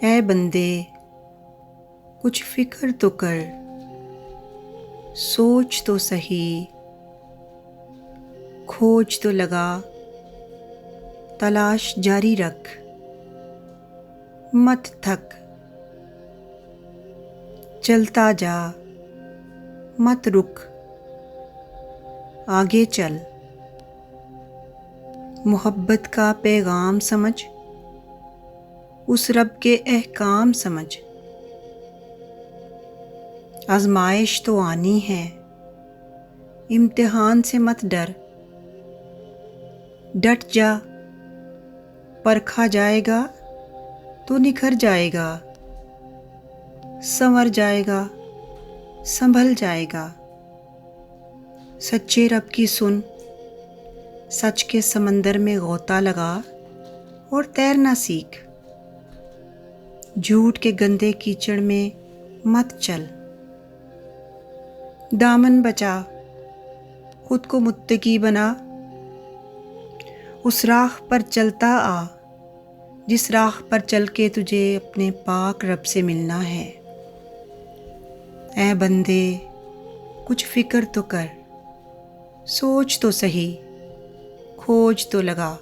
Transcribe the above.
ऐ बंदे कुछ फिक्र तो कर, सोच तो सही, खोज तो लगा, तलाश जारी रख, मत थक, चलता जा, मत रुक, आगे चल। मोहब्बत का पैगाम समझ, उस रब के अहकाम समझ। आजमाइश तो आनी है, इम्तिहान से मत डर, डट जा, परखा जाएगा तो निखर जाएगा, संवर जाएगा, संभल जाएगा। सच्चे रब की सुन, सच के समंदर में गोता लगा और तैरना सीख। झूठ के गंदे कीचड़ में मत चल, दामन बचा, खुद को मुत्तकी बना। उस राह पर चलता आ, जिस राह पर चल के तुझे अपने पाक रब से मिलना है। ऐ बंदे कुछ फिक्र तो कर, सोच तो सही, खोज तो लगा।